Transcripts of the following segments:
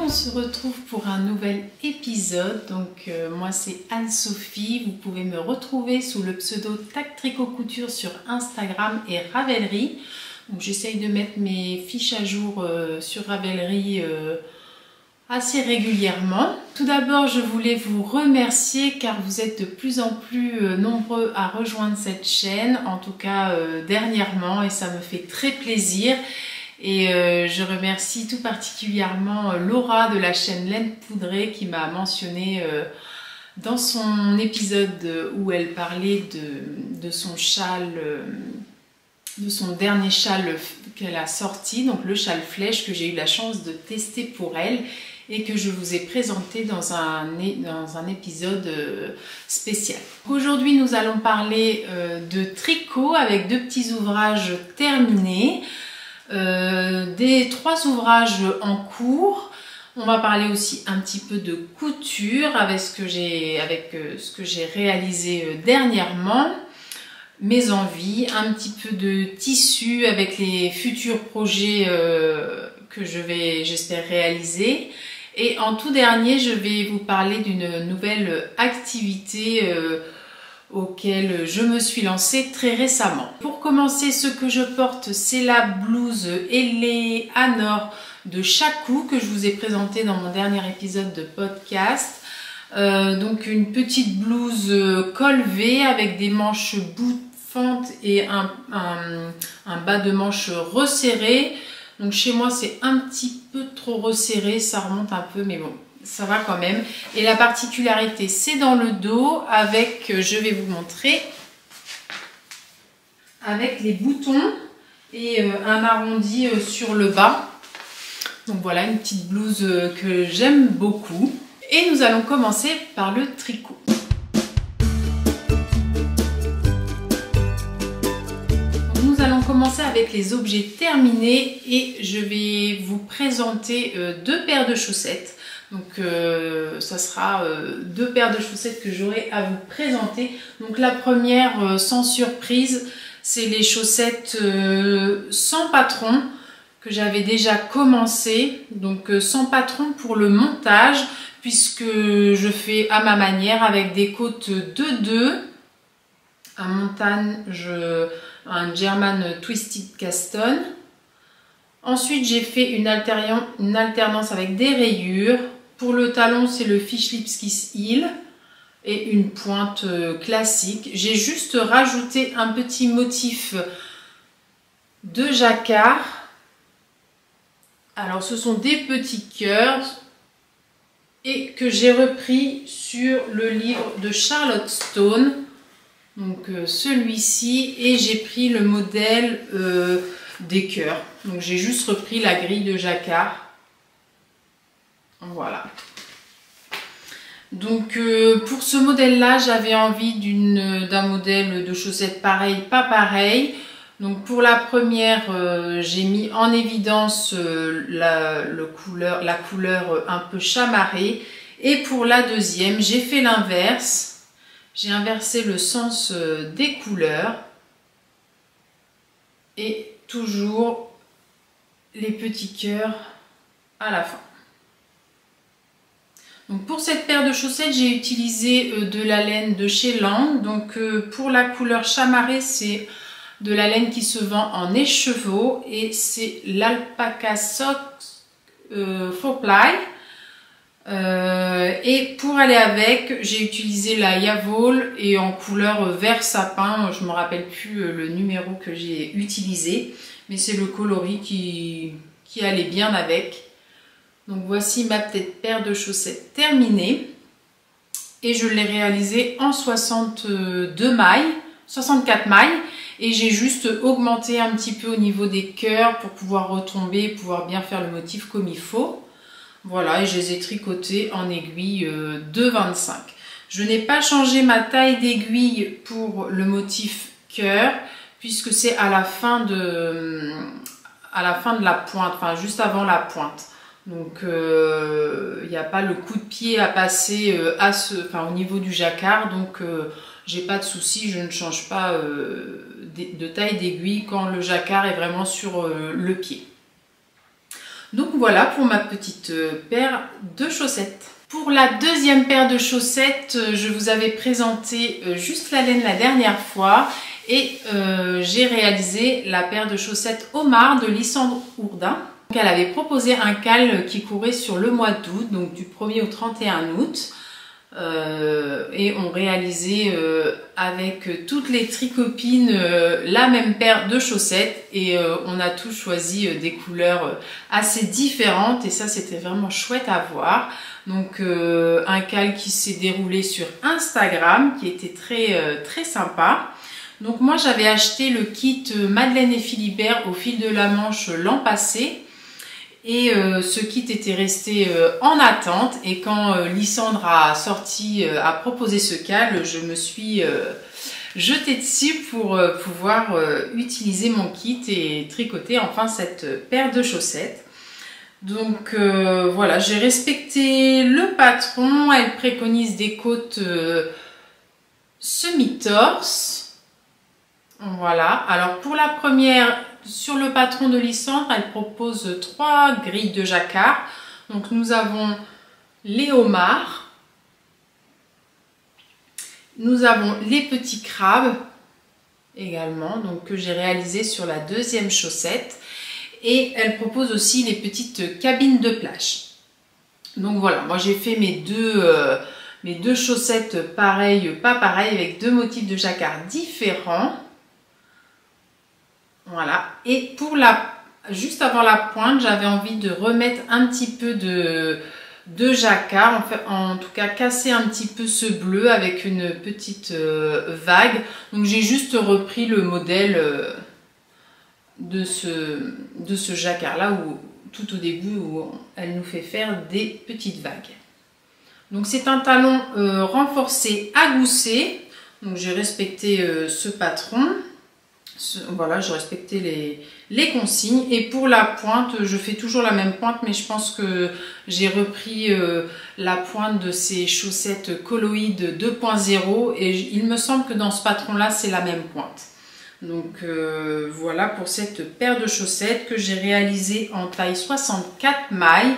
on se retrouve pour un nouvel épisode. Donc moi c'est Anne-Sophie, vous pouvez me retrouver sous le pseudo Tac Tricot Couture sur Instagram et Ravelry. Donc j'essaye de mettre mes fiches à jour sur Ravelry assez régulièrement. Tout d'abord je voulais vous remercier car vous êtes de plus en plus nombreux à rejoindre cette chaîne, en tout cas dernièrement, et ça me fait très plaisir. Et je remercie tout particulièrement Laura de la chaîne Laine Poudrée qui m'a mentionné dans son épisode où elle parlait de son châle, de son dernier châle qu'elle a sorti, donc le châle flèche que j'ai eu la chance de tester pour elle et que je vous ai présenté dans un épisode spécial. Aujourd'hui nous allons parler de tricot avec deux petits ouvrages terminés. Des 3 ouvrages en cours. On va parler aussi un petit peu de couture avec ce que j'ai réalisé dernièrement, mes envies, un petit peu de tissu avec les futurs projets que j'espère réaliser. Et en tout dernier, je vais vous parler d'une nouvelle activité auquel je me suis lancée très récemment. Pour commencer, ce que je porte, c'est la blouse ailée à nord de Chakou que je vous ai présentée dans mon dernier épisode de podcast. Donc une petite blouse col V avec des manches bouffantes et un bas de manche resserré. Donc chez moi c'est un petit peu trop resserré, ça remonte un peu mais bon, ça va quand même. Et la particularité c'est dans le dos avec, je vais vous montrer, avec les boutons et un arrondi sur le bas. Donc voilà une petite blouse que j'aime beaucoup. Et nous allons commencer par le tricot. Nous allons commencer avec les objets terminés et je vais vous présenter 2 paires de chaussettes. Donc ça sera 2 paires de chaussettes que j'aurai à vous présenter. Donc la première, sans surprise, c'est les chaussettes sans patron que j'avais déjà commencé. Donc sans patron pour le montage puisque je fais à ma manière avec des côtes 2-2, un montage, un German Twisted Caston. Ensuite j'ai fait une alternance avec des rayures. Pour le talon, c'est le Fish Lips Kiss Heel et une pointe classique. J'ai juste rajouté un petit motif de jacquard. Alors, ce sont des petits cœurs et que j'ai repris sur le livre de Charlotte Stone. Donc, celui-ci, et j'ai pris le modèle des cœurs. Donc, j'ai juste repris la grille de jacquard. Voilà. Donc pour ce modèle là j'avais envie d'un modèle de chaussettes pareil, pas pareil. Donc pour la première j'ai mis en évidence la couleur un peu chamarrée. Et pour la deuxième j'ai fait l'inverse. J'ai inversé le sens des couleurs. Et toujours les petits cœurs à la fin. Donc pour cette paire de chaussettes, j'ai utilisé de la laine de chez Lang. Donc pour la couleur chamarrée, c'est de la laine qui se vend en écheveau et c'est l'Alpaca Sock 4-ply. Et pour aller avec, j'ai utilisé la Yavol et en couleur vert sapin. Je ne me rappelle plus le numéro que j'ai utilisé, mais c'est le coloris qui allait bien avec. Donc voici ma petite paire de chaussettes terminée et je l'ai réalisée en 64 mailles et j'ai juste augmenté un petit peu au niveau des cœurs pour pouvoir retomber, pouvoir bien faire le motif comme il faut. Voilà, et je les ai tricotés en aiguille de 25. Je n'ai pas changé ma taille d'aiguille pour le motif cœur puisque c'est à la fin de la pointe, enfin juste avant la pointe. Donc il n'y a pas le coup de pied à passer au niveau du jacquard, donc j'ai pas de souci, je ne change pas de taille d'aiguille quand le jacquard est vraiment sur le pied. Donc voilà pour ma petite paire de chaussettes. Pour la deuxième paire de chaussettes, je vous avais présenté juste la laine la dernière fois et j'ai réalisé la paire de chaussettes Omar de Lysandre Hourdin. Donc, elle avait proposé un cal qui courait sur le mois d'août, donc du 1er au 31 août. Et on réalisait avec toutes les tricopines la même paire de chaussettes et on a tous choisi des couleurs assez différentes et ça c'était vraiment chouette à voir. Donc un cal qui s'est déroulé sur Instagram qui était très sympa. Donc moi j'avais acheté le kit Madeleine et Philibert au fil de la Manche l'an passé. Et ce kit était resté en attente et quand Lysandre a proposé ce cal, je me suis jetée dessus pour pouvoir utiliser mon kit et tricoter enfin cette paire de chaussettes. Donc voilà, j'ai respecté le patron, elle préconise des côtes semi-torse. Voilà, alors pour la première, sur le patron de Lysandre, elle propose 3 grilles de jacquard. Donc nous avons les homards, nous avons les petits crabes également, donc que j'ai réalisé sur la deuxième chaussette. Et elle propose aussi les petites cabines de plage. Donc voilà, moi j'ai fait mes deux chaussettes pareilles, pas pareilles, avec 2 motifs de jacquard différents. Voilà, et pour juste avant la pointe, j'avais envie de remettre un petit peu de jacquard, en tout cas casser un petit peu ce bleu avec une petite vague. Donc j'ai juste repris le modèle de ce jacquard là, où tout au début où elle nous fait faire des petites vagues. Donc c'est un talon renforcé à gousset, donc j'ai respecté ce patron. Voilà, j'ai respecté les consignes et pour la pointe, je fais toujours la même pointe, mais je pense que j'ai repris la pointe de ces chaussettes Coloïd 2.0 et il me semble que dans ce patron là c'est la même pointe. Donc voilà pour cette paire de chaussettes que j'ai réalisée en taille 64 mailles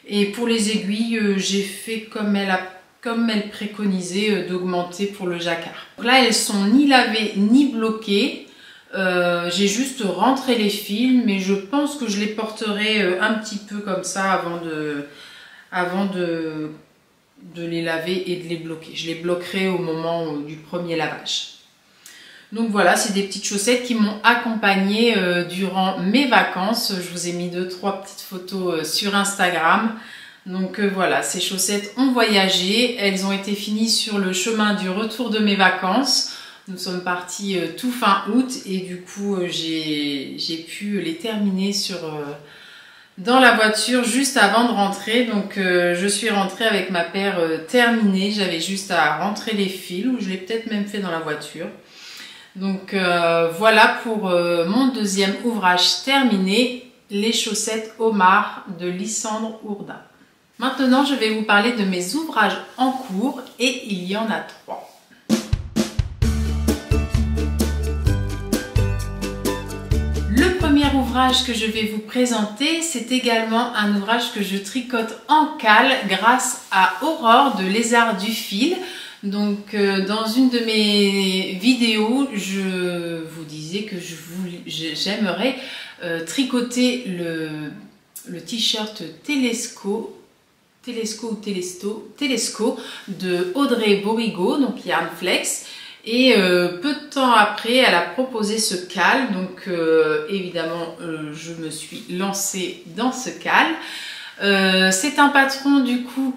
et pour les aiguilles j'ai fait comme elle préconisait d'augmenter pour le jacquard. Donc là elles sont ni lavées ni bloquées. J'ai juste rentré les fils, mais je pense que je les porterai un petit peu comme ça avant de les laver et de les bloquer. Je les bloquerai au moment du premier lavage. Donc voilà, c'est des petites chaussettes qui m'ont accompagnée durant mes vacances. Je vous ai mis 2-3 petites photos sur Instagram. Donc voilà, ces chaussettes ont voyagé. Elles ont été finies sur le chemin du retour de mes vacances. Nous sommes partis tout fin août et du coup j'ai pu les terminer dans la voiture juste avant de rentrer. Donc je suis rentrée avec ma paire terminée. J'avais juste à rentrer les fils ou je l'ai peut-être même fait dans la voiture. Donc voilà pour mon deuxième ouvrage terminé, les chaussettes Omar de Lysandre Hourdin. Maintenant je vais vous parler de mes ouvrages en cours et il y en a 3. Le premier ouvrage que je vais vous présenter, c'est également un ouvrage que je tricote en cale grâce à Aurore de Lézard du Fil. Donc dans une de mes vidéos, je vous disais que j'aimerais tricoter le t-shirt Telesco de Audrey Borigo, donc Yarnflex. Et peu de temps après, elle a proposé ce cal, donc évidemment je me suis lancée dans ce cal. C'est un patron du coup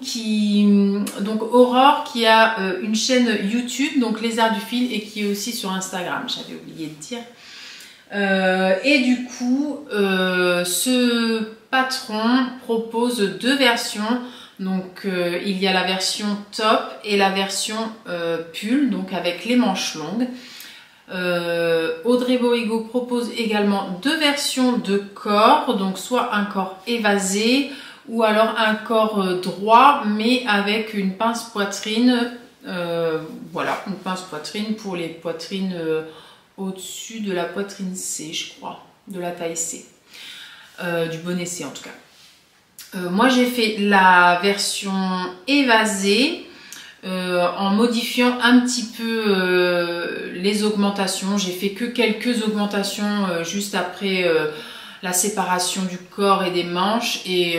donc Aurore qui a une chaîne YouTube, donc Lézard du Fil, et qui est aussi sur Instagram, j'avais oublié de dire. Et du coup, ce patron propose 2 versions. Donc il y a la version top et la version pull, donc avec les manches longues. Audrey Borigo propose également 2 versions de corps, donc soit un corps évasé ou alors un corps droit mais avec une pince poitrine. Voilà, une pince poitrine pour les poitrines au-dessus de la poitrine C, je crois, de la taille C, du bonnet C en tout cas. Moi j'ai fait la version évasée en modifiant un petit peu les augmentations. J'ai fait que quelques augmentations juste après la séparation du corps et des manches, et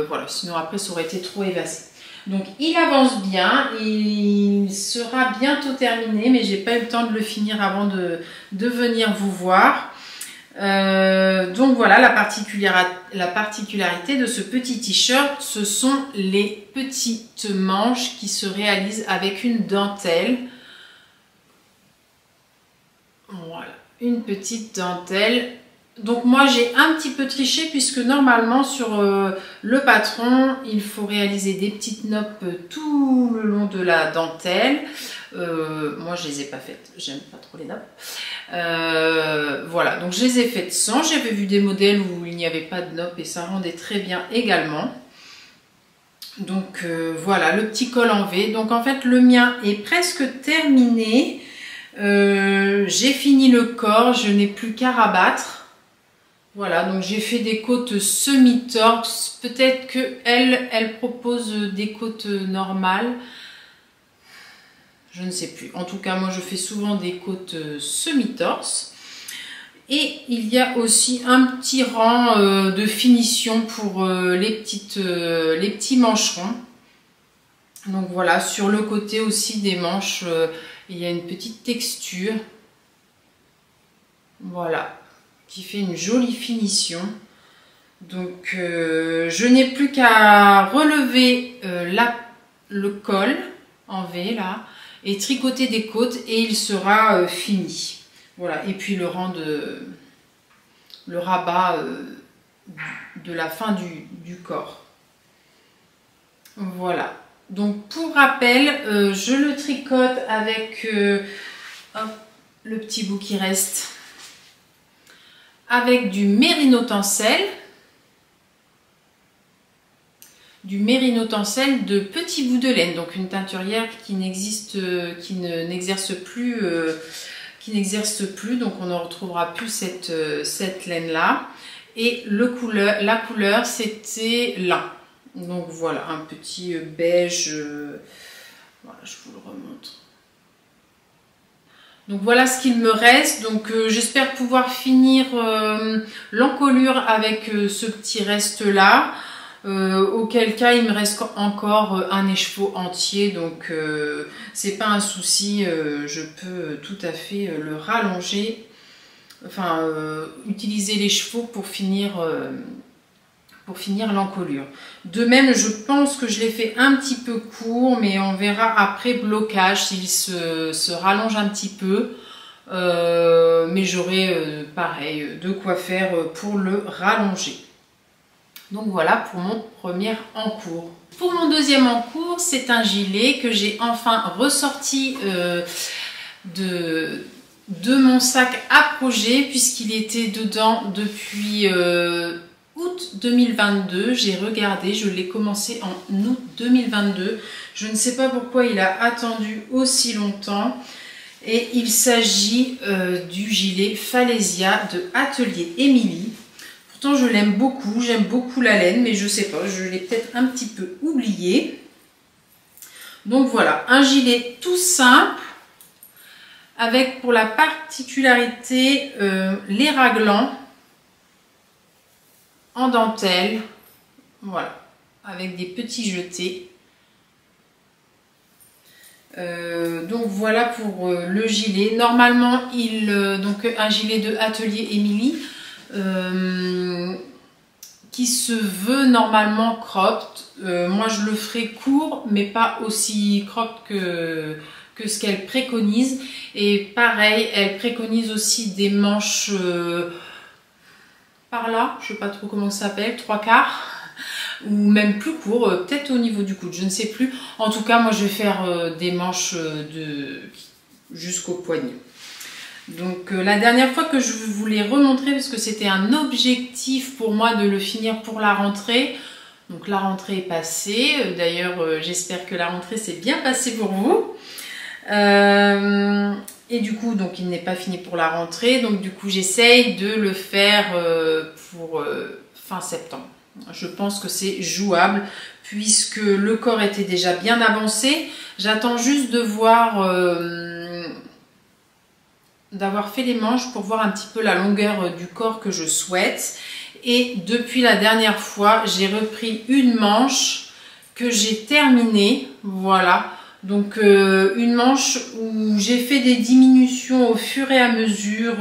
voilà, sinon après ça aurait été trop évasé. Donc il avance bien, il sera bientôt terminé, mais j'ai pas eu le temps de le finir avant de venir vous voir. Donc voilà, la particularité de ce petit t-shirt, ce sont les petites manches qui se réalisent avec une dentelle. Voilà, une petite dentelle. Donc moi j'ai un petit peu triché, puisque normalement sur le patron il faut réaliser des petites noppes tout le long de la dentelle. Moi je les ai pas faites, j'aime pas trop les noppes. Voilà, donc je les ai faites sans. J'avais vu des modèles où il n'y avait pas de noppes et ça rendait très bien également. Donc voilà, le petit col en V. Donc en fait le mien est presque terminé. J'ai fini le corps, je n'ai plus qu'à rabattre. Voilà, donc j'ai fait des côtes semi-torse. Peut-être que elle propose des côtes normales. Je ne sais plus. En tout cas, moi je fais souvent des côtes semi-torse. Et il y a aussi un petit rang de finition pour les petits mancherons. Donc voilà, sur le côté aussi des manches, il y a une petite texture. Voilà, qui fait une jolie finition. Donc je n'ai plus qu'à relever le col en V là et tricoter des côtes, et il sera fini. Voilà, et puis le rabat de la fin du corps. Voilà, donc pour rappel, je le tricote avec hop, le petit bout qui reste, avec du mérino tencel. Du mérino tencel de petits bouts de laine, donc une teinturière qui n'exerce plus, donc on ne retrouvera plus cette laine là. Et la couleur c'était lin. Donc voilà, un petit beige. Voilà, je vous le remontre. Donc voilà ce qu'il me reste. Donc j'espère pouvoir finir l'encolure avec ce petit reste là. Auquel cas il me reste encore un écheveau entier, donc c'est pas un souci, je peux tout à fait le rallonger, enfin utiliser l'écheveau pour finir l'encolure. De même, je pense que je l'ai fait un petit peu court, mais on verra après blocage s'il se rallonge un petit peu. Mais j'aurai pareil de quoi faire pour le rallonger. Donc voilà pour mon premier encours. Pour mon deuxième encours, c'est un gilet que j'ai enfin ressorti de mon sac à projet, puisqu'il était dedans depuis août 2022. J'ai regardé, je l'ai commencé en août 2022. Je ne sais pas pourquoi il a attendu aussi longtemps. Et il s'agit du gilet Falesia de Atelier Émilie. Pourtant je l'aime beaucoup, j'aime beaucoup la laine, mais je sais pas, je l'ai peut-être un petit peu oublié. Donc voilà, un gilet tout simple, avec pour la particularité les raglans en dentelle, voilà, avec des petits jetés. Donc voilà pour le gilet. Normalement, donc un gilet de Atelier Émilie. Qui se veut normalement cropped. Moi je le ferai court, mais pas aussi cropped que ce qu'elle préconise. Et pareil, elle préconise aussi des manches par là, je sais pas trop comment ça s'appelle, 3/4, ou même plus court, peut-être au niveau du coude, je ne sais plus. En tout cas, moi je vais faire des manches jusqu'au poignet. Donc la dernière fois que je vous l'ai remontré, parce que c'était un objectif pour moi de le finir pour la rentrée. Donc la rentrée est passée. D'ailleurs, j'espère que la rentrée s'est bien passée pour vous. Et du coup, donc il n'est pas fini pour la rentrée. Donc du coup, j'essaye de le faire pour fin septembre. Je pense que c'est jouable puisque le corps était déjà bien avancé. J'attends juste de voir, d'avoir fait les manches pour voir un petit peu la longueur du corps que je souhaite. Et depuis la dernière fois, j'ai repris une manche que j'ai terminée. Voilà. Donc une manche où j'ai fait des diminutions au fur et à mesure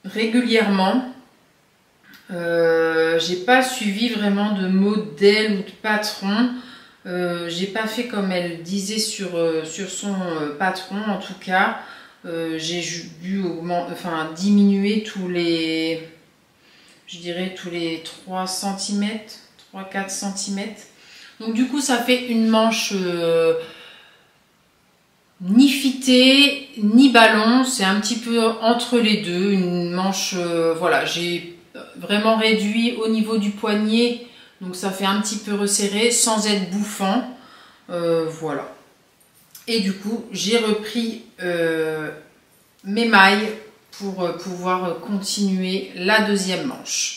régulièrement. J'ai pas suivi vraiment de modèle ou de patron. J'ai pas fait comme elle disait sur son patron en tout cas. J'ai dû diminuer tous les, je dirais tous les 3 cm, 3-4 cm. Donc du coup ça fait une manche ni fitée ni ballon, c'est un petit peu entre les deux, une manche, voilà, j'ai vraiment réduit au niveau du poignet, donc ça fait un petit peu resserré sans être bouffant, voilà. Et du coup j'ai repris mes mailles pour pouvoir continuer la deuxième manche.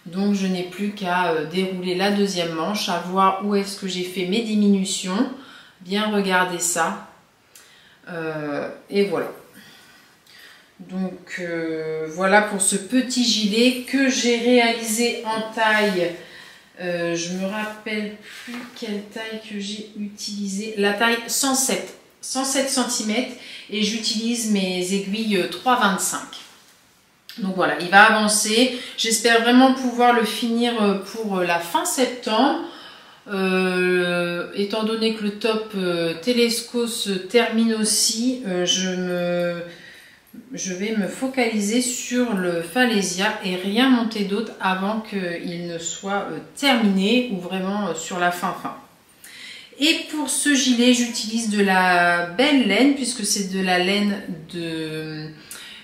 Donc je n'ai plus qu'à dérouler la deuxième manche, à voir où est-ce que j'ai fait mes diminutions, bien regarder ça. Et voilà. Donc voilà pour ce petit gilet que j'ai réalisé en taille. Je me rappelle plus quelle taille que j'ai utilisée. La taille 107 cm et j'utilise mes aiguilles 3,25. Donc voilà, il va avancer. J'espère vraiment pouvoir le finir pour la fin septembre. Étant donné que le top Telesco se termine aussi, je vais me focaliser sur le Falesia et rien monter d'autre avant qu'il ne soit terminé ou vraiment sur la fin. Et pour ce gilet, j'utilise de la belle laine puisque c'est de la laine de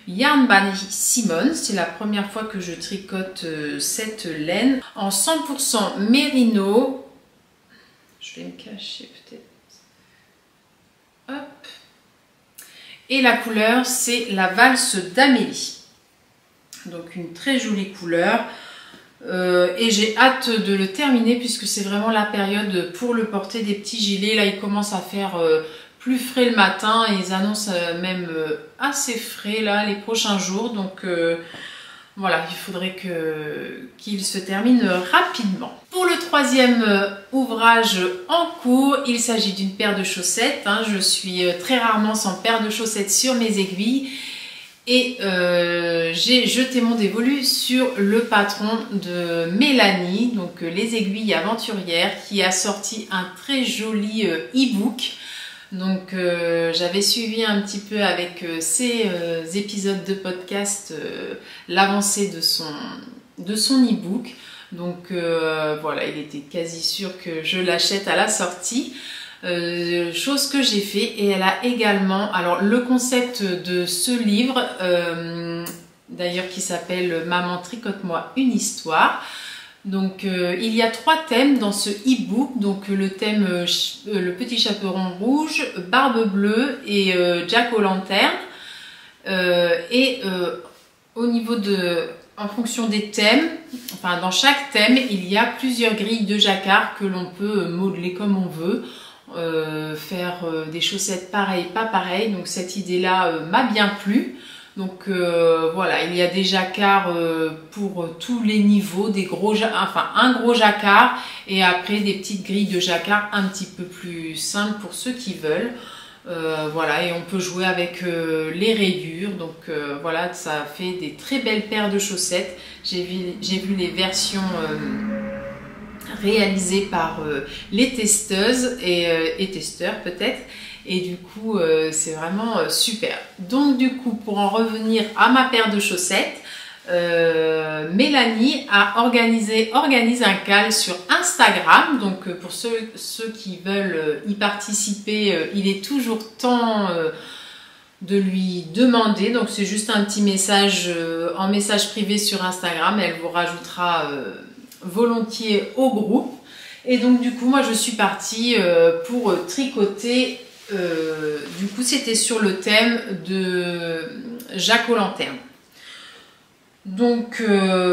Yarn by Simone. C'est la première fois que je tricote cette laine en 100% mérino. Je vais me cacher peut-être. Hop. Et la couleur, c'est la valse d'Amélie. Donc une très jolie couleur. Et j'ai hâte de le terminer puisque c'est vraiment la période pour le porter des petits gilets. Là, il commence à faire plus frais le matin et ils annoncent même assez frais là les prochains jours. Donc voilà, il faudrait qu'il se termine rapidement. Pour le troisième ouvrage en cours, il s'agit d'une paire de chaussettes. Je suis très rarement sans paire de chaussettes sur mes aiguilles. Et j'ai jeté mon dévolu sur le patron de Mélanie, donc les aiguilles aventurières, qui a sorti un très joli e-book. Donc j'avais suivi un petit peu avec ces épisodes de podcast l'avancée de son e-book. Donc voilà, il était quasi sûr que je l'achète à la sortie. Chose que j'ai fait. Et elle a également, alors le concept de ce livre, d'ailleurs qui s'appelle Maman tricote-moi une histoire. Donc il y a 3 thèmes dans ce e-book, donc le thème le petit chaperon rouge, barbe bleue et Jack aux lanternes. Au niveau en fonction des thèmes, enfin dans chaque thème, il y a plusieurs grilles de jacquard que l'on peut modeler comme on veut, faire des chaussettes pareilles, pas pareilles. Donc cette idée-là m'a bien plu. Donc voilà, il y a des jacquards pour tous les niveaux, un gros jacquard et après des petites grilles de jacquard un petit peu plus simples pour ceux qui veulent. Voilà, et on peut jouer avec les rayures. Donc voilà, ça fait des très belles paires de chaussettes. J'ai vu les versions réalisées par les testeuses et testeurs peut-être. Et du coup, c'est vraiment super. Donc du coup, pour en revenir à ma paire de chaussettes, Mélanie organise un call sur Instagram. Donc pour ceux qui veulent y participer, il est toujours temps de lui demander. Donc c'est juste un petit message en message privé sur Instagram. Elle vous rajoutera volontiers au groupe. Et donc du coup, moi je suis partie pour tricoter. Du coup, c'était sur le thème de Jack aux lanternes. Donc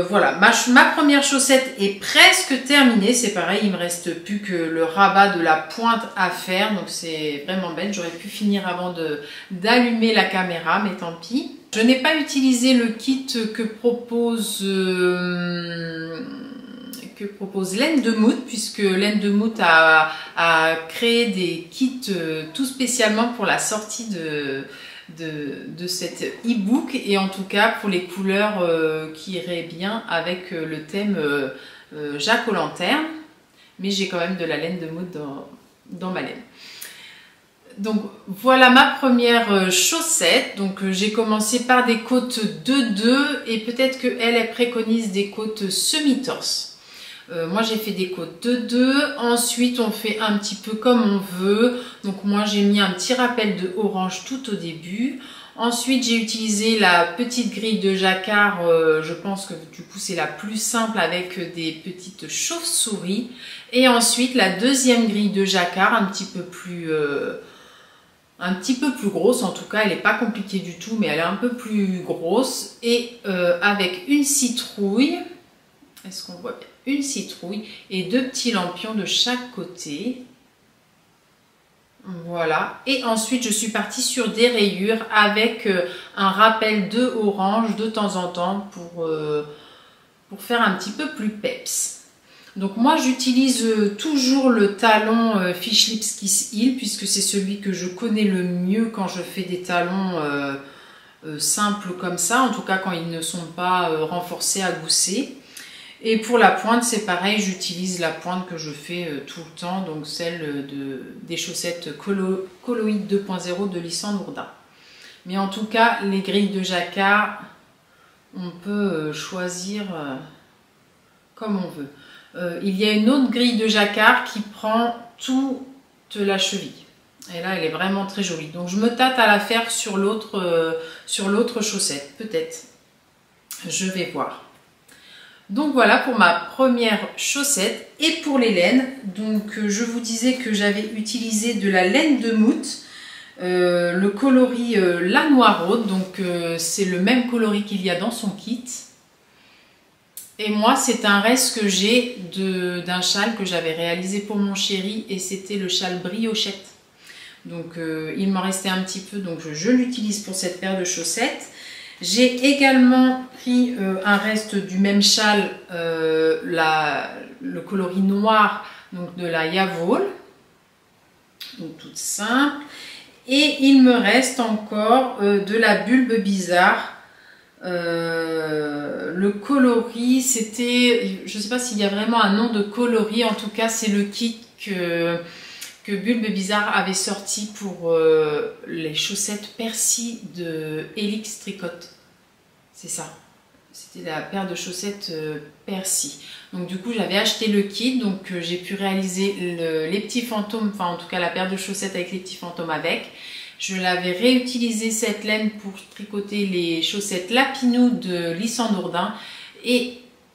voilà, ma première chaussette est presque terminée. C'est pareil, il me reste plus que le rabat de la pointe à faire. Donc c'est vraiment bête, j'aurais pu finir avant d'allumer la caméra, mais tant pis. Je n'ai pas utilisé le kit que propose Laine de Mout, puisque Laine de Mout a créé des kits tout spécialement pour la sortie de cet e-book, et en tout cas pour les couleurs qui iraient bien avec le thème Jack aux lanternes. Mais j'ai quand même de la laine de Mout dans ma laine. Donc voilà ma première chaussette. Donc j'ai commencé par des côtes 2-2 et peut-être qu'elle préconise des côtes semi-torse. Moi j'ai fait des côtes 2-2, ensuite on fait un petit peu comme on veut. Donc moi j'ai mis un petit rappel de orange tout au début. Ensuite j'ai utilisé la petite grille de jacquard, je pense que du coup c'est la plus simple avec des petites chauves-souris. Et ensuite la deuxième grille de jacquard un petit peu plus grosse, en tout cas elle n'est pas compliquée du tout, mais elle est un peu plus grosse, et avec une citrouille, est-ce qu'on voit bien? Une citrouille et deux petits lampions de chaque côté. Voilà, et ensuite je suis partie sur des rayures avec un rappel de orange de temps en temps pour faire un petit peu plus peps. Donc moi j'utilise toujours le talon Fish Lips Kiss Heel, puisque c'est celui que je connais le mieux quand je fais des talons simples comme ça, en tout cas quand ils ne sont pas renforcés à gousset. Et pour la pointe c'est pareil, j'utilise la pointe que je fais tout le temps, donc celle des chaussettes Coloïd 2.0 de Lisandre Jourdain. Mais en tout cas les grilles de jacquard, on peut choisir comme on veut. Il y a une autre grille de jacquard qui prend toute la cheville. Et là, elle est vraiment très jolie. Donc, je me tâte à la faire sur l'autre chaussette, peut-être. Je vais voir. Donc, voilà pour ma première chaussette. Et pour les laines, donc, je vous disais que j'avais utilisé de la laine de Mout, le coloris La Noiraude. Donc, c'est le même coloris qu'il y a dans son kit. Et moi, c'est un reste que j'ai d'un châle que j'avais réalisé pour mon chéri, et c'était le châle briochette. Donc, il m'en restait un petit peu, donc je l'utilise pour cette paire de chaussettes. J'ai également pris un reste du même châle, le coloris noir, donc de la Yavol, donc toute simple. Et il me reste encore de la Bulbe Bizarre. Le coloris, c'était, je ne sais pas s'il y a vraiment un nom de coloris, en tout cas c'est le kit que Bulbe Bizarre avait sorti pour les chaussettes Percy de Helix Tricote. C'est ça, c'était la paire de chaussettes Percy. Donc du coup j'avais acheté le kit, donc j'ai pu réaliser les petits fantômes, enfin en tout cas la paire de chaussettes avec les petits fantômes avec. Je l'avais réutilisé cette laine pour tricoter les chaussettes Lapinou de Lisandre Jourdain, et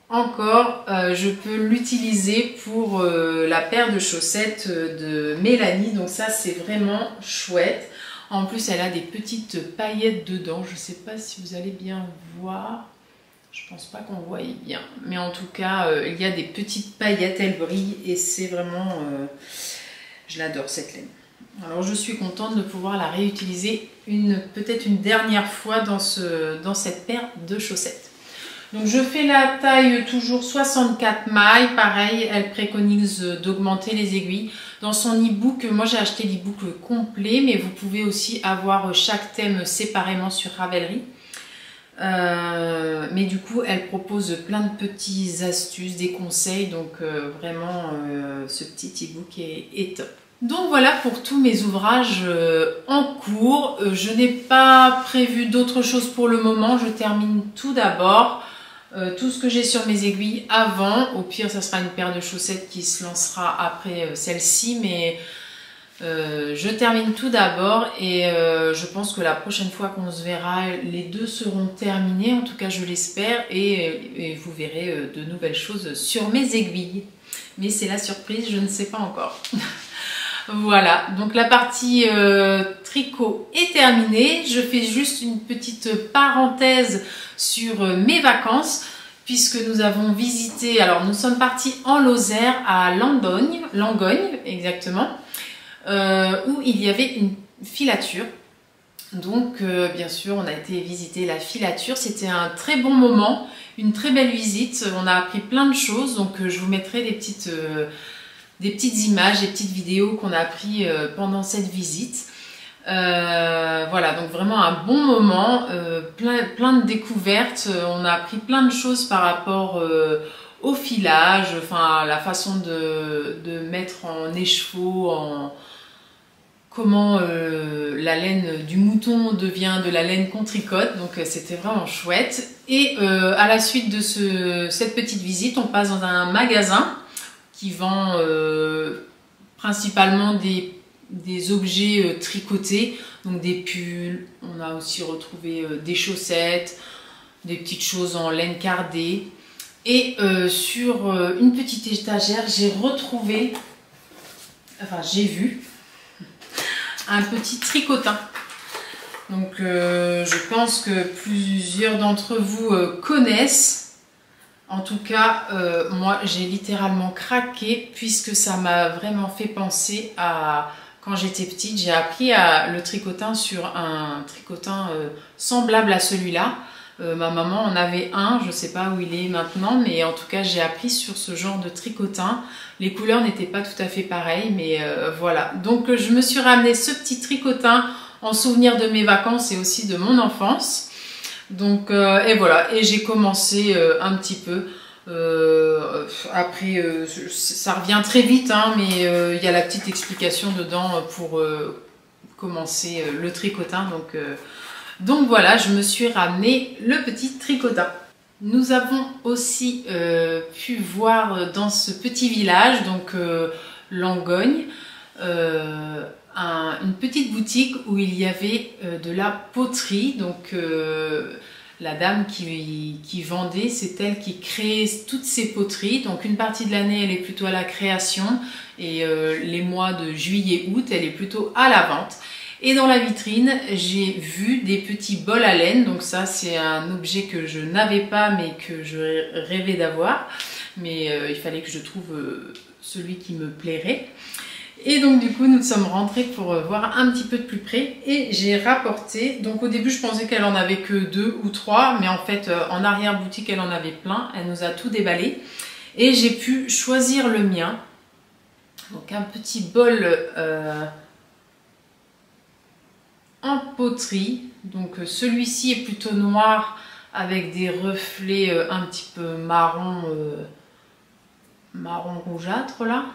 encore je peux l'utiliser pour la paire de chaussettes de Mélanie, donc ça c'est vraiment chouette. En plus elle a des petites paillettes dedans, je ne sais pas si vous allez bien voir, je pense pas qu'on voit bien, mais en tout cas il y a des petites paillettes, elles brillent et c'est vraiment, je l'adore cette laine. Alors je suis contente de pouvoir la réutiliser peut-être une dernière fois dans cette paire de chaussettes. Donc je fais la taille toujours 64 mailles, pareil, elle préconise d'augmenter les aiguilles. Dans son e-book, moi j'ai acheté l'e-book complet, mais vous pouvez aussi avoir chaque thème séparément sur Ravelry. Mais du coup elle propose plein de petites astuces, des conseils, donc vraiment ce petit e-book est top. Donc voilà pour tous mes ouvrages en cours. Je n'ai pas prévu d'autre chose pour le moment. Je termine tout d'abord tout ce que j'ai sur mes aiguilles avant. Au pire, ça sera une paire de chaussettes qui se lancera après celle-ci. Mais je termine tout d'abord et je pense que la prochaine fois qu'on se verra, les deux seront terminés. En tout cas, je l'espère. Et vous verrez de nouvelles choses sur mes aiguilles. Mais c'est la surprise, je ne sais pas encore. Voilà, donc la partie tricot est terminée. Je fais juste une petite parenthèse sur mes vacances puisque nous avons visité, alors nous sommes partis en Lozère à Langogne exactement, où il y avait une filature. Donc bien sûr on a été visiter la filature, c'était un très bon moment, une très belle visite, on a appris plein de choses, donc je vous mettrai des petites images, des petites vidéos qu'on a appris pendant cette visite. Voilà, donc vraiment un bon moment, plein de découvertes, on a appris plein de choses par rapport au filage, enfin la façon de mettre en écheveau, comment la laine du mouton devient de la laine qu'on tricote, donc c'était vraiment chouette. Et à la suite de cette petite visite, on passe dans un magasin qui vend principalement des objets tricotés, donc des pulls, on a aussi retrouvé des chaussettes, des petites choses en laine cardée. Et sur une petite étagère, j'ai vu un petit tricotin. Donc je pense que plusieurs d'entre vous connaissent. En tout cas, moi j'ai littéralement craqué puisque ça m'a vraiment fait penser à quand j'étais petite. J'ai appris le tricotin sur un tricotin semblable à celui-là. Ma maman en avait un, je ne sais pas où il est maintenant, mais en tout cas j'ai appris sur ce genre de tricotin. Les couleurs n'étaient pas tout à fait pareilles, mais voilà. Donc je me suis ramené ce petit tricotin en souvenir de mes vacances et aussi de mon enfance. Donc et voilà, et j'ai commencé un petit peu. Après ça revient très vite, hein, mais il y a la petite explication dedans pour commencer le tricotin. Donc voilà, je me suis ramené le petit tricotin. Nous avons aussi pu voir dans ce petit village, donc Langogne, une petite boutique où il y avait de la poterie. Donc la dame qui vendait, c'est elle qui créait toutes ces poteries. Donc une partie de l'année, elle est plutôt à la création et les mois de juillet-août, elle est plutôt à la vente. Et dans la vitrine, j'ai vu des petits bols à laine. Donc ça, c'est un objet que je n'avais pas, mais que je rêvais d'avoir. Mais il fallait que je trouve celui qui me plairait. Et donc du coup, nous sommes rentrés pour voir un petit peu de plus près. Et j'ai rapporté, donc au début, je pensais qu'elle en avait que 2 ou 3. Mais en fait, en arrière-boutique, elle en avait plein. Elle nous a tout déballé. Et j'ai pu choisir le mien. Donc un petit bol... en poterie, donc celui-ci est plutôt noir avec des reflets un petit peu marron rougeâtre là,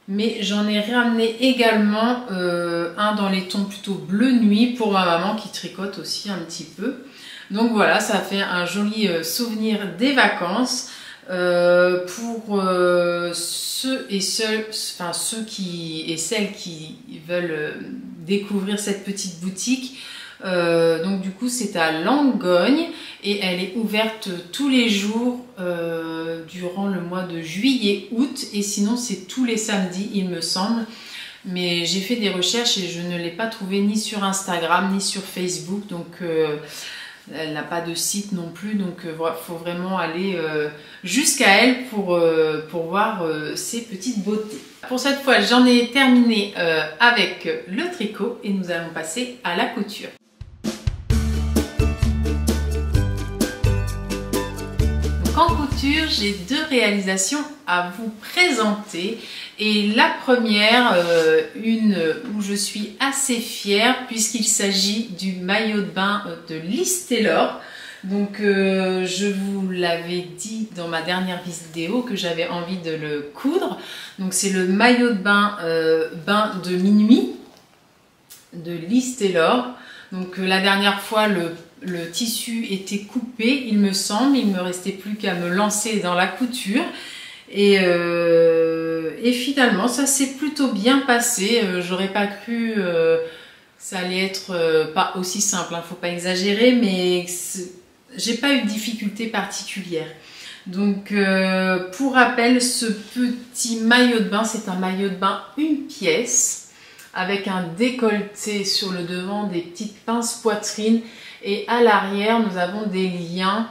mais j'en ai ramené également un dans les tons plutôt bleu nuit pour ma maman qui tricote aussi un petit peu. Donc voilà, ça fait un joli souvenir des vacances. Pour ceux et celles qui veulent découvrir cette petite boutique, donc du coup c'est à Langogne et elle est ouverte tous les jours durant le mois de juillet-août, et sinon c'est tous les samedis il me semble, mais j'ai fait des recherches et je ne l'ai pas trouvé ni sur Instagram ni sur Facebook, donc elle n'a pas de site non plus, donc il faut vraiment aller jusqu'à elle pour voir ces petites beautés. Pour cette fois, j'en ai terminé avec le tricot et nous allons passer à la couture. Donc en couture, j'ai 2 réalisations à vous présenter. Et la première, une où je suis assez fière puisqu'il s'agit du maillot de bain de Liz Taylor. Donc je vous l'avais dit dans ma dernière vidéo que j'avais envie de le coudre. Donc c'est le maillot de bain bain de minuit de Liz Taylor. Donc la dernière fois le tissu était coupé, il me semble, il ne me restait plus qu'à me lancer dans la couture. Et finalement ça s'est plutôt bien passé. J'aurais pas cru ça allait être pas aussi simple, hein, faut pas exagérer, mais j'ai pas eu de difficulté particulière. Donc pour rappel, ce petit maillot de bain, c'est un maillot de bain une pièce avec un décolleté sur le devant, des petites pinces poitrine, et à l'arrière nous avons des liens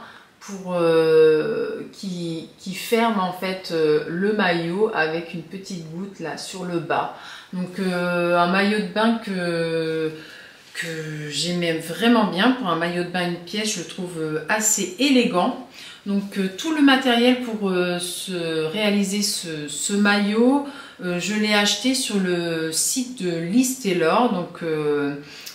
qui ferment en fait le maillot avec une petite goutte là sur le bas. Donc un maillot de bain que j'aimais vraiment bien. Pour un maillot de bain une pièce, je le trouve assez élégant. Donc tout le matériel pour réaliser ce maillot, je l'ai acheté sur le site de Liz Taylor, donc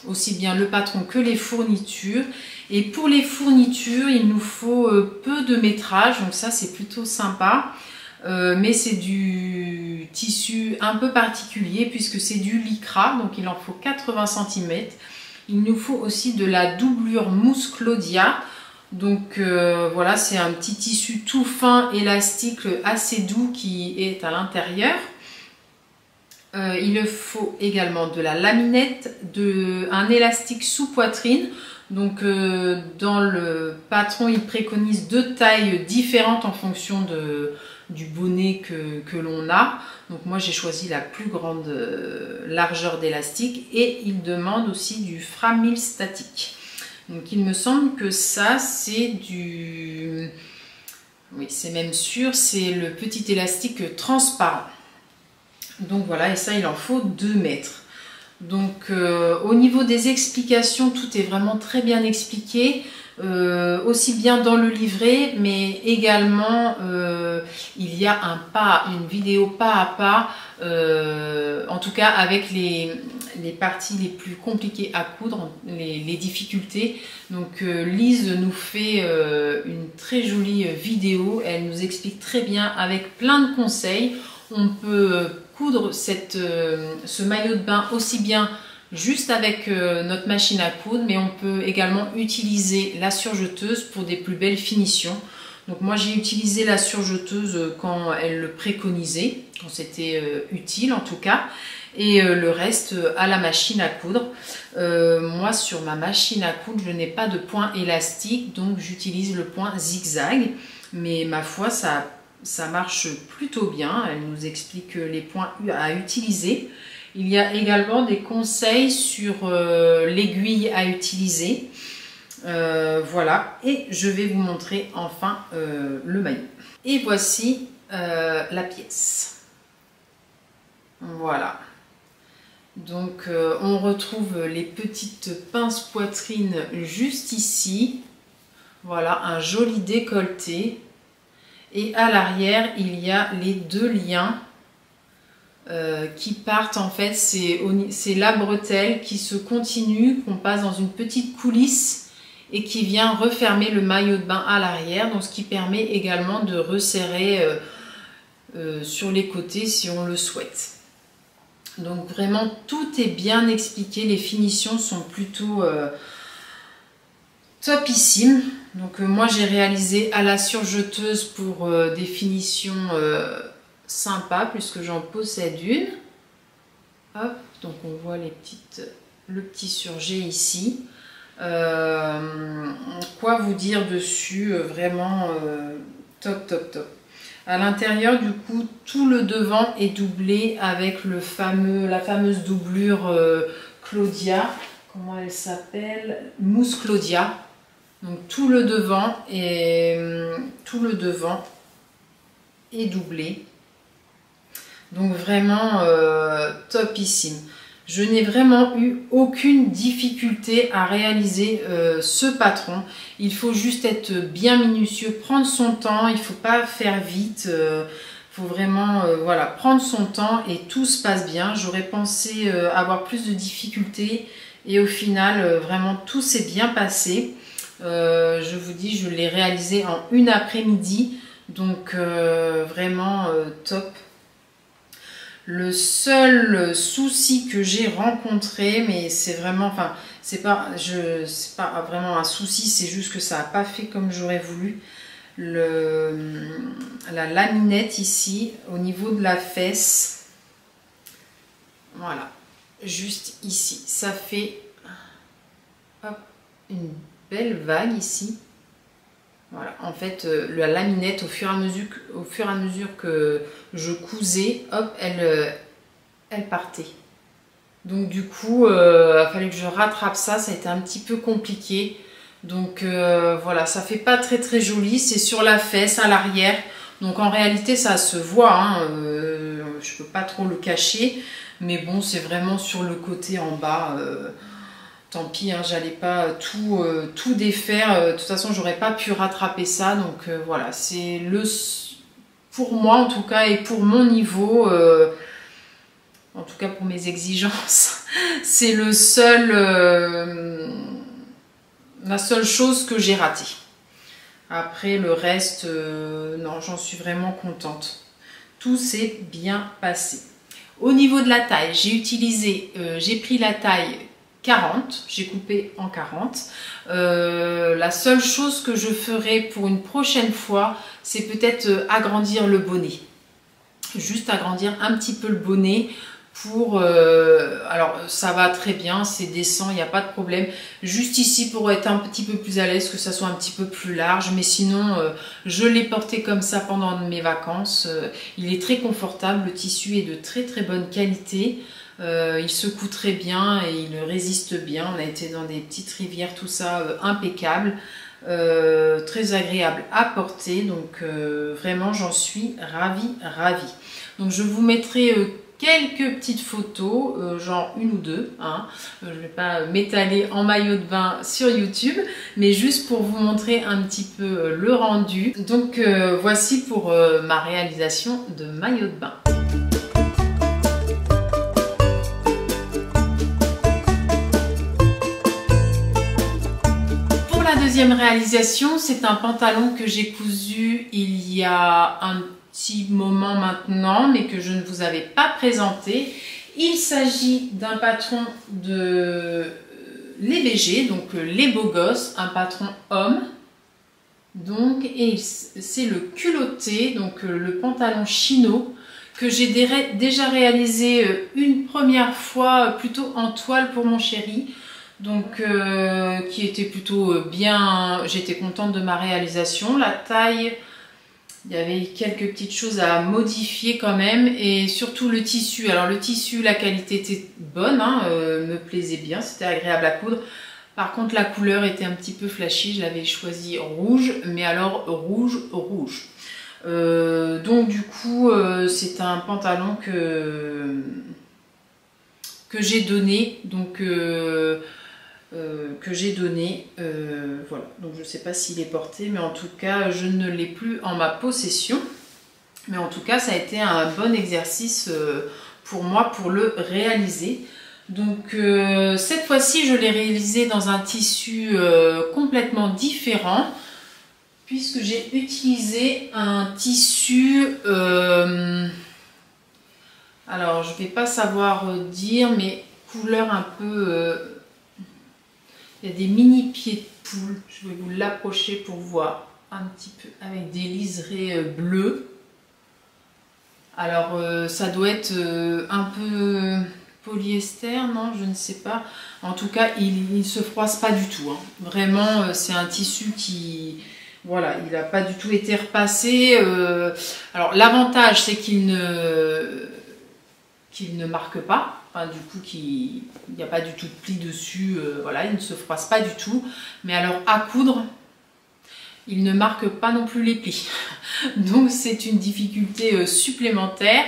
aussi bien le patron que les fournitures. Et pour les fournitures, il nous faut peu de métrage, donc ça c'est plutôt sympa. Mais c'est du tissu un peu particulier puisque c'est du lycra, donc il en faut 80 cm. Il nous faut aussi de la doublure mousse Claudia. Donc voilà, c'est un petit tissu tout fin, élastique, assez doux qui est à l'intérieur. Il faut également de la laminette, un élastique sous poitrine. Donc dans le patron, il préconise 2 tailles différentes en fonction du bonnet que l'on a. Donc moi j'ai choisi la plus grande largeur d'élastique, et il demande aussi du framil statique. Donc il me semble que ça c'est du... Oui, c'est même sûr, c'est le petit élastique transparent. Donc voilà, et ça il en faut 2 mètres. Donc au niveau des explications, tout est vraiment très bien expliqué, aussi bien dans le livret, mais également il y a une vidéo pas à pas, en tout cas avec les parties les plus compliquées à coudre, les difficultés. Donc Lise nous fait une très jolie vidéo, elle nous explique très bien avec plein de conseils. On peut coudre ce maillot de bain aussi bien juste avec notre machine à coudre, mais on peut également utiliser la surjeteuse pour des plus belles finitions. Donc moi j'ai utilisé la surjeteuse quand elle le préconisait, quand c'était utile en tout cas, et le reste à la machine à coudre. Moi sur ma machine à coudre je n'ai pas de point élastique, donc j'utilise le point zigzag, mais ma foi ça marche plutôt bien. Elle nous explique les points à utiliser. Il y a également des conseils sur l'aiguille à utiliser. Voilà, et je vais vous montrer enfin le maillot. Et voici la pièce. Voilà. Donc on retrouve les petites pinces poitrine juste ici. Voilà, un joli décolleté. Et à l'arrière, il y a les 2 liens qui partent. En fait, c'est la bretelle qui se continue, qu'on passe dans une petite coulisse et qui vient refermer le maillot de bain à l'arrière. Donc, ce qui permet également de resserrer sur les côtés si on le souhaite. Donc, vraiment, tout est bien expliqué. Les finitions sont plutôt topissimes. Donc moi j'ai réalisé à la surjeteuse pour des finitions sympas puisque j'en possède une. Hop, donc on voit le petit surjet ici. Quoi vous dire dessus, vraiment top top top. À l'intérieur du coup tout le devant est doublé avec la fameuse doublure Claudia. Comment elle s'appelle? Mousse Claudia. Donc tout le devant est doublé. Donc vraiment topissime. Je n'ai vraiment eu aucune difficulté à réaliser ce patron. Il faut juste être bien minutieux, prendre son temps, il ne faut pas faire vite. Il faut vraiment voilà, prendre son temps et tout se passe bien. J'aurais pensé avoir plus de difficultés et au final vraiment tout s'est bien passé. Je vous dis, je l'ai réalisé en une après-midi, donc vraiment top. Le seul souci que j'ai rencontré, mais c'est vraiment, enfin, c'est pas vraiment un souci, c'est juste que ça n'a pas fait comme j'aurais voulu. La laminette ici, au niveau de la fesse, voilà, juste ici, ça fait hop, une belle vague ici. Voilà, en fait, la laminette, au fur et à mesure que je cousais, hop, elle partait. Donc du coup, il fallait que je rattrape ça, ça a été un petit peu compliqué. Donc voilà, ça fait pas très très joli, c'est sur la fesse, à l'arrière. Donc en réalité, ça se voit, hein, je peux pas trop le cacher. Mais bon, c'est vraiment sur le côté en bas. Tant pis, hein, j'allais pas tout défaire. De toute façon, j'aurais pas pu rattraper ça. Donc voilà, c'est pour moi en tout cas et pour mon niveau, en tout cas pour mes exigences, c'est la seule chose que j'ai ratée. Après le reste, non, j'en suis vraiment contente. Tout s'est bien passé. Au niveau de la taille, j'ai pris la taille 40, j'ai coupé en 40. La seule chose que je ferai pour une prochaine fois, c'est peut-être agrandir le bonnet. Juste agrandir un petit peu le bonnet pour... alors ça va très bien, c'est décent, il n'y a pas de problème. Juste ici pour être un petit peu plus à l'aise, que ça soit un petit peu plus large. Mais sinon, je l'ai porté comme ça pendant mes vacances. Il est très confortable, le tissu est de très très bonne qualité. Il secoue très bien et il résiste bien. On a été dans des petites rivières, tout ça, impeccable. Très agréable à porter. Donc vraiment, j'en suis ravie. Donc je vous mettrai quelques petites photos, genre une ou deux, hein. Je ne vais pas m'étaler en maillot de bain sur YouTube, mais juste pour vous montrer un petit peu le rendu. Donc voici pour ma réalisation de maillot de bain. Pour la deuxième réalisation, c'est un pantalon que j'ai cousu il y a un petit moment maintenant, mais que je ne vous avais pas présenté. Il s'agit d'un patron de Les BG, donc les beaux gosses, un patron homme. Donc, et c'est le culotté, donc le pantalon chino, que j'ai déjà réalisé une première fois, plutôt en toile pour mon chéri. Donc, qui était plutôt bien, j'étais contente de ma réalisation. La taille... Il y avait quelques petites choses à modifier quand même, et surtout le tissu. Alors le tissu, la qualité était bonne, hein, me plaisait bien, c'était agréable à coudre. Par contre la couleur était un petit peu flashy, je l'avais choisi rouge, mais alors rouge. Donc du coup c'est un pantalon que j'ai donné, donc voilà, donc je ne sais pas s'il est porté, mais en tout cas je ne l'ai plus en ma possession, mais en tout cas ça a été un bon exercice pour moi pour le réaliser. Donc cette fois-ci je l'ai réalisé dans un tissu complètement différent, puisque j'ai utilisé un tissu alors je vais pas savoir dire, mais couleur un peu il y a des mini pieds de poule, je vais vous l'approcher pour voir un petit peu, avec des liserés bleus. Alors ça doit être un peu polyester, non, je ne sais pas. En tout cas, il ne se froisse pas du tout, hein. Vraiment, c'est un tissu qui... Voilà, il n'a pas du tout été repassé. Alors l'avantage, c'est qu'il ne marque pas. Enfin, du coup, il n'y a pas du tout de pli dessus, voilà, il ne se froisse pas du tout. Mais alors, à coudre, il ne marque pas non plus les plis. Donc, c'est une difficulté supplémentaire.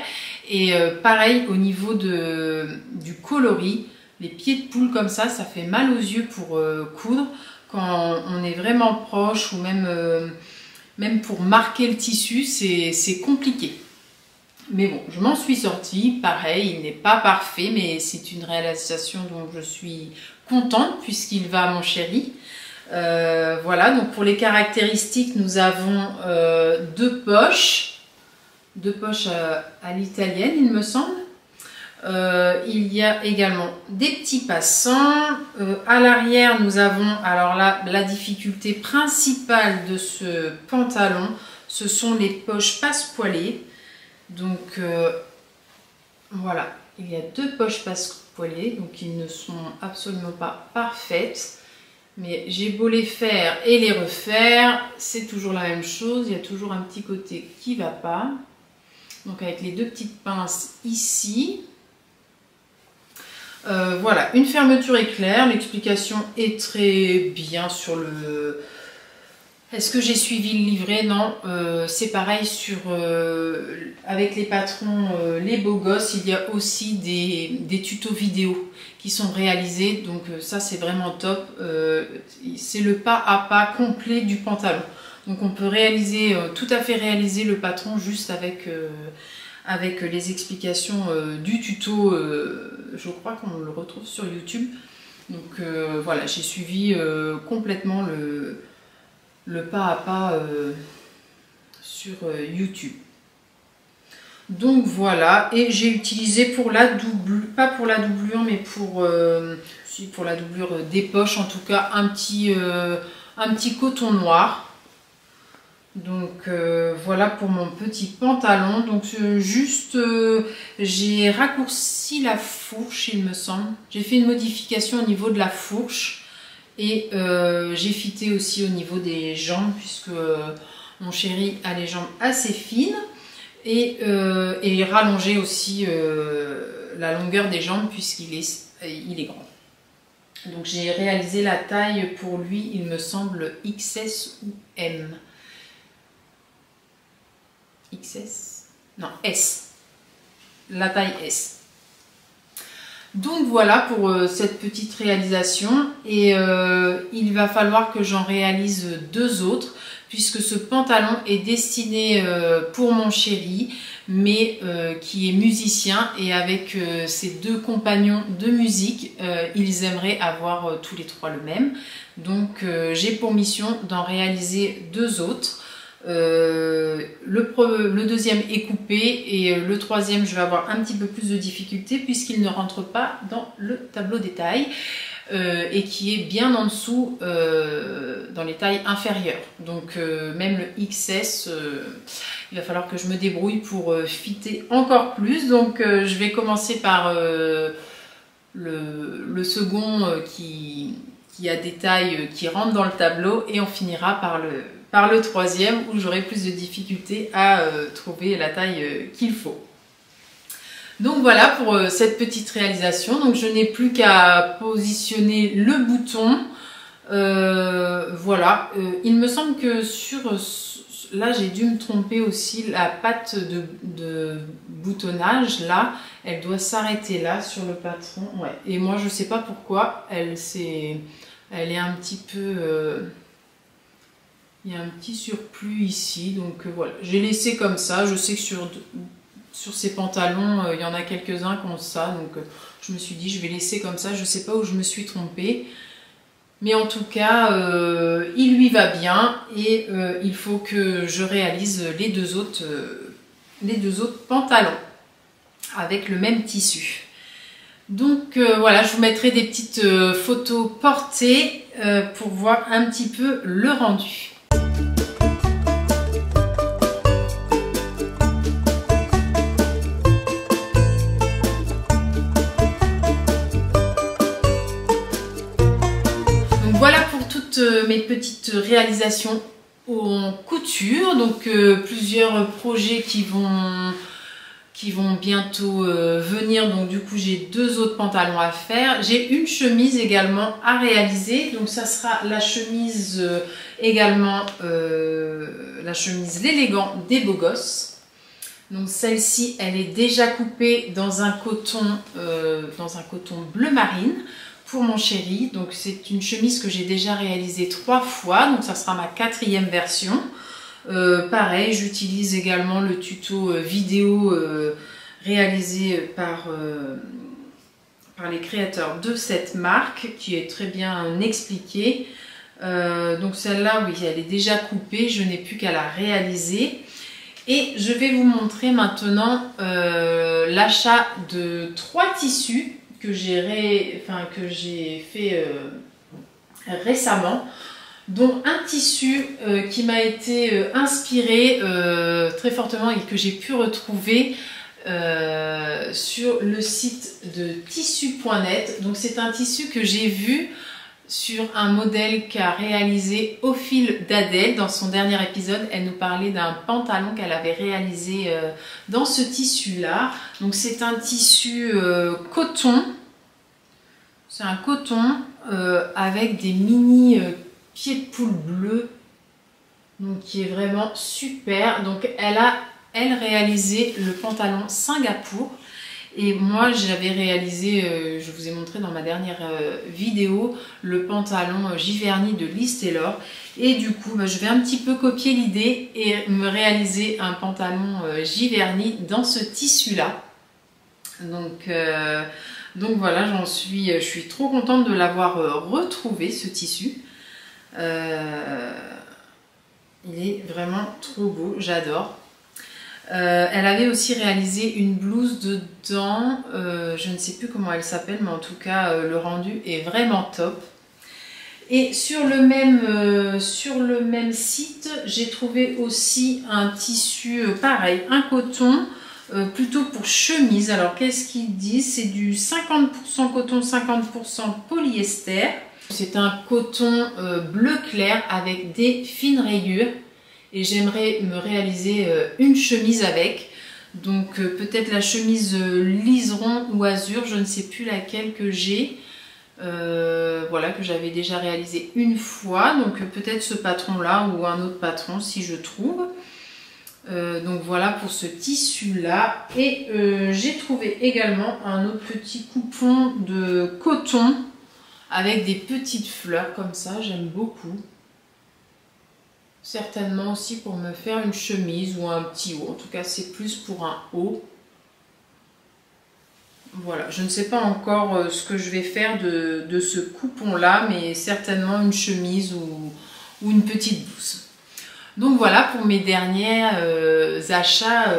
Et pareil, au niveau du coloris, les pieds de poule comme ça fait mal aux yeux pour coudre. Quand on est vraiment proche, ou même pour marquer le tissu, c'est compliqué. Mais bon, je m'en suis sortie, pareil, il n'est pas parfait, mais c'est une réalisation dont je suis contente puisqu'il va à mon chéri. Voilà, donc pour les caractéristiques, nous avons deux poches à l'italienne, il me semble. Il y a également des petits passants. À l'arrière, nous avons, alors là, la difficulté principale de ce pantalon, ce sont les poches passe-poilées. Donc voilà, il y a deux poches passe-poilées, donc ils ne sont absolument pas parfaites. Mais j'ai beau les faire et les refaire, c'est toujours la même chose. Il y a toujours un petit côté qui ne va pas. Donc avec les deux petites pinces ici. Voilà, une fermeture éclair. L'explication est très bien sur le... Est-ce que j'ai suivi le livret? Non, c'est pareil avec les patrons les beaux gosses, il y a aussi des tutos vidéo qui sont réalisés, donc ça c'est vraiment top. C'est le pas à pas complet du pantalon, donc on peut réaliser, tout à fait réaliser le patron juste avec les explications du tuto. Je crois qu'on le retrouve sur YouTube, donc voilà, j'ai suivi complètement le pas à pas sur YouTube. Donc voilà, et j'ai utilisé pour la doublure, pas pour la doublure, mais pour la doublure des poches en tout cas, un petit coton noir. Donc voilà pour mon petit pantalon. Donc juste j'ai raccourci la fourche, il me semble. J'ai fait une modification au niveau de la fourche. Et j'ai fité aussi au niveau des jambes, puisque mon chéri a les jambes assez fines. Et rallonger aussi la longueur des jambes, puisqu'il est grand. Donc j'ai réalisé la taille pour lui, il me semble XS ou M. XS? Non, S. La taille S. Donc voilà pour cette petite réalisation, et il va falloir que j'en réalise deux autres, puisque ce pantalon est destiné pour mon chéri, mais qui est musicien, et avec ses deux compagnons de musique, ils aimeraient avoir tous les trois le même. Donc j'ai pour mission d'en réaliser deux autres. Le deuxième est coupé, et le troisième je vais avoir un petit peu plus de difficulté puisqu'il ne rentre pas dans le tableau des tailles et qui est bien en dessous dans les tailles inférieures. Donc même le XS, il va falloir que je me débrouille pour fitter encore plus. Donc je vais commencer par le second qui a des tailles qui rentrent dans le tableau, et on finira par le troisième où j'aurai plus de difficultés à trouver la taille qu'il faut. Donc voilà pour cette petite réalisation. Donc je n'ai plus qu'à positionner le bouton. Voilà, il me semble que là j'ai dû me tromper aussi, la patte de boutonnage là, elle doit s'arrêter là sur le patron. Ouais. Et moi je sais pas pourquoi, elle est un petit peu... il y a un petit surplus ici, donc voilà, j'ai laissé comme ça. Je sais que sur ces pantalons, il y en a quelques-uns qui ont ça, donc je me suis dit je vais laisser comme ça. Je sais pas où je me suis trompée, mais en tout cas, il lui va bien, et il faut que je réalise les deux autres pantalons avec le même tissu. Donc voilà, je vous mettrai des petites photos portées pour voir un petit peu le rendu. Voilà pour toutes mes petites réalisations en couture. Donc plusieurs projets qui vont bientôt venir. Donc du coup j'ai deux autres pantalons à faire. J'ai une chemise également à réaliser. Donc ça sera la chemise également, la chemise l'élégant des beaux gosses. Donc celle-ci, elle est déjà coupée dans un coton bleu marine pour mon chéri. Donc c'est une chemise que j'ai déjà réalisée 3 fois, donc ça sera ma 4e version. Pareil, j'utilise également le tuto vidéo réalisé par les créateurs de cette marque, qui est très bien expliqué. Donc celle-là, oui, elle est déjà coupée, je n'ai plus qu'à la réaliser. Et je vais vous montrer maintenant l'achat de 3 tissus que j'ai fait récemment, dont un tissu qui m'a été inspiré très fortement et que j'ai pu retrouver sur le site de tissu.net. Donc c'est un tissu que j'ai vu sur un modèle qu'a réalisé Au fil d'Adèle. Dans son dernier épisode, elle nous parlait d'un pantalon qu'elle avait réalisé dans ce tissu-là. Donc c'est un tissu coton. C'est un coton avec des mini pieds de poule bleus. Donc qui est vraiment super. Donc elle a réalisé le pantalon Singapour. Et moi, j'avais réalisé, je vous ai montré dans ma dernière vidéo, le pantalon Giverny de Liz Taylor. Et du coup, je vais un petit peu copier l'idée et me réaliser un pantalon Giverny dans ce tissu-là. Donc voilà, je suis trop contente de l'avoir retrouvé, ce tissu. Il est vraiment trop beau, j'adore. Elle avait aussi réalisé une blouse dedans, je ne sais plus comment elle s'appelle, mais en tout cas le rendu est vraiment top. Et sur le même site, j'ai trouvé aussi un tissu pareil, un coton, plutôt pour chemise. Alors qu'est-ce qu'ils disent? C'est du 50% coton, 50% polyester. C'est un coton bleu clair avec des fines rayures. Et j'aimerais me réaliser une chemise avec. Donc peut-être la chemise liseron ou azur, je ne sais plus laquelle que j'ai. Voilà, que j'avais déjà réalisé une fois. Donc peut-être ce patron-là ou un autre patron si je trouve. Donc voilà pour ce tissu-là. Et j'ai trouvé également un autre petit coupon de coton avec des petites fleurs comme ça. J'aime beaucoup. Certainement aussi pour me faire une chemise ou un petit haut. En tout cas, c'est plus pour un haut. Voilà, je ne sais pas encore ce que je vais faire de ce coupon-là, mais certainement une chemise ou une petite blouse. Donc voilà pour mes derniers achats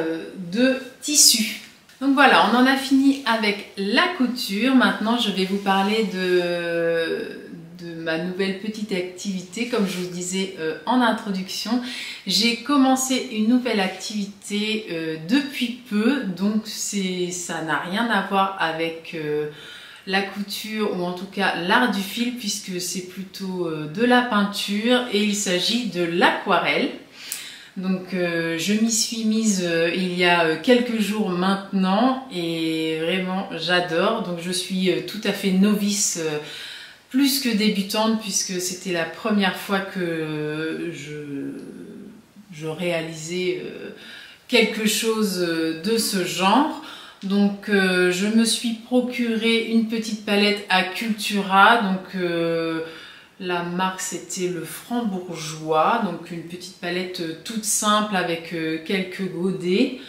de tissus. Donc voilà, on en a fini avec la couture. Maintenant, je vais vous parler de ma nouvelle petite activité. Comme je vous disais en introduction, j'ai commencé une nouvelle activité depuis peu, donc ça n'a rien à voir avec la couture ou en tout cas l'art du fil, puisque c'est plutôt de la peinture et il s'agit de l'aquarelle. Donc je m'y suis mise il y a quelques jours maintenant et vraiment j'adore. Donc je suis tout à fait novice, plus que débutante, puisque c'était la première fois que je réalisais quelque chose de ce genre. Donc je me suis procuré une petite palette à Cultura. Donc la marque c'était le Franc-Bourgeois. Donc une petite palette toute simple avec quelques godets,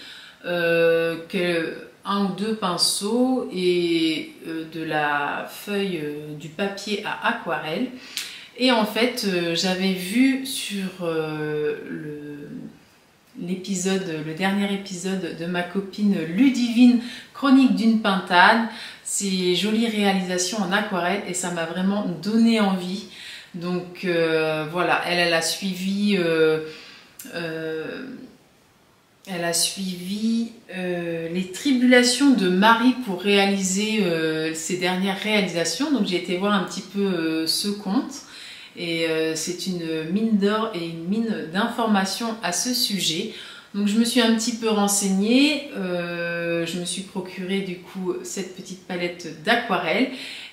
un ou deux pinceaux et de la feuille, du papier à aquarelle. Et en fait, j'avais vu sur le dernier épisode de ma copine Ludivine, Chronique d'une pintade, ces jolies réalisations en aquarelle et ça m'a vraiment donné envie. Donc voilà, elle a suivi... Elle a suivi les tribulations de Marie pour réaliser ses dernières réalisations. Donc j'ai été voir un petit peu ce compte. Et c'est une mine d'or et une mine d'informations à ce sujet. Donc je me suis un petit peu renseignée. Je me suis procuré du coup cette petite palette d'aquarelle.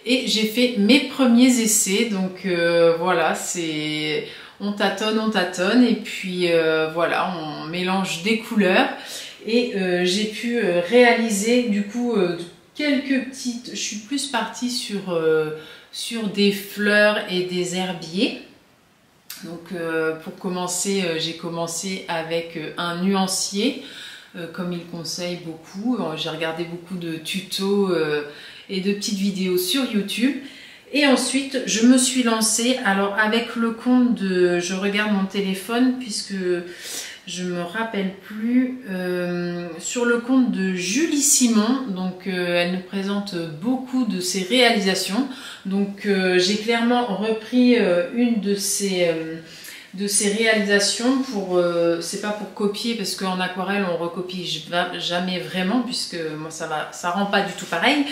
Et j'ai fait mes premiers essais. Donc voilà, c'est... On tâtonne et puis voilà, on mélange des couleurs et j'ai pu réaliser du coup quelques petites... Je suis plus partie sur des fleurs et des herbiers. Donc pour commencer, j'ai commencé avec un nuancier, comme il conseille beaucoup. J'ai regardé beaucoup de tutos et de petites vidéos sur YouTube. Et ensuite, je me suis lancée, alors avec le compte de... Je regarde mon téléphone puisque je ne me rappelle plus, sur le compte de Julie Simon. Donc elle nous présente beaucoup de ses réalisations. Donc j'ai clairement repris une de de ses réalisations. C'est pas pour copier, parce qu'en aquarelle on recopie jamais vraiment, puisque moi ça rend pas du tout pareil,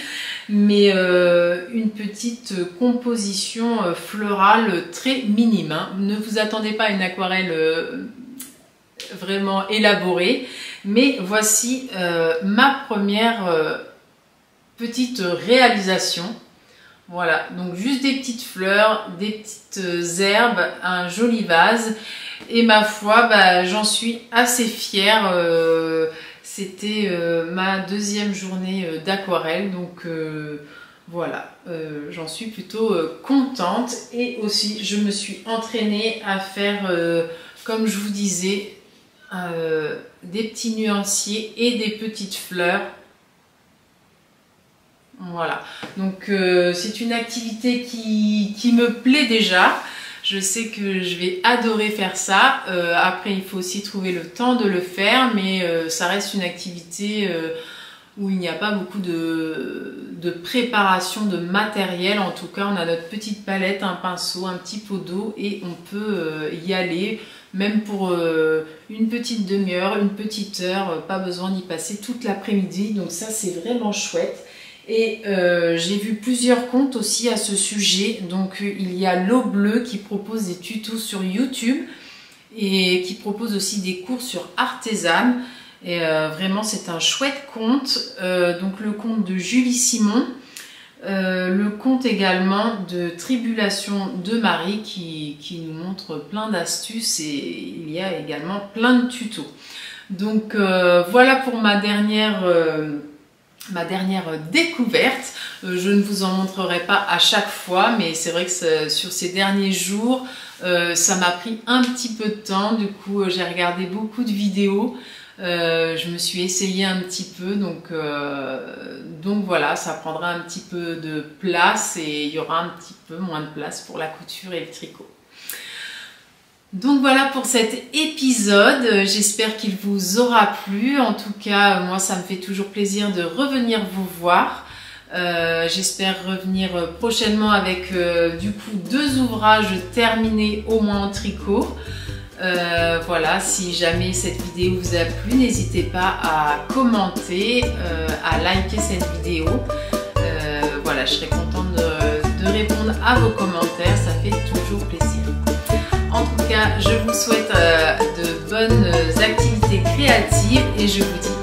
mais une petite composition florale très minime, hein. Ne vous attendez pas à une aquarelle vraiment élaborée, mais voici ma première petite réalisation. Voilà, donc juste des petites fleurs, des petites herbes, un joli vase, et ma foi, j'en suis assez fière. C'était ma deuxième journée d'aquarelle, donc voilà, j'en suis plutôt contente. Et aussi, je me suis entraînée à faire, comme je vous disais, des petits nuanciers et des petites fleurs. Voilà, donc c'est une activité qui me plaît déjà. Je sais que je vais adorer faire ça. Après, il faut aussi trouver le temps de le faire, mais ça reste une activité où il n'y a pas beaucoup de préparation de matériel. En tout cas, on a notre petite palette, un pinceau, un petit pot d'eau, et on peut y aller, même pour une petite demi-heure, une petite heure, pas besoin d'y passer toute l'après-midi. Donc ça, c'est vraiment chouette. Et j'ai vu plusieurs comptes aussi à ce sujet. Donc il y a l'eau bleue qui propose des tutos sur YouTube et qui propose aussi des cours sur Artesane. Et vraiment c'est un chouette compte. Donc le compte de Julie Simon, le compte également de Tribulation de Marie qui nous montre plein d'astuces, et il y a également plein de tutos. Donc voilà pour ma dernière découverte. Je ne vous en montrerai pas à chaque fois, mais c'est vrai que sur ces derniers jours, ça m'a pris un petit peu de temps. Du coup, j'ai regardé beaucoup de vidéos. Je me suis essayée un petit peu, donc voilà, ça prendra un petit peu de place et il y aura un petit peu moins de place pour la couture et le tricot. Donc voilà pour cet épisode, j'espère qu'il vous aura plu. En tout cas, moi ça me fait toujours plaisir de revenir vous voir. J'espère revenir prochainement avec du coup 2 ouvrages terminés au moins en tricot. Voilà, si jamais cette vidéo vous a plu, n'hésitez pas à commenter, à liker cette vidéo. Voilà, je serai contente de répondre à vos commentaires, ça fait toujours plaisir. En tout cas, je vous souhaite de bonnes activités créatives et je vous dis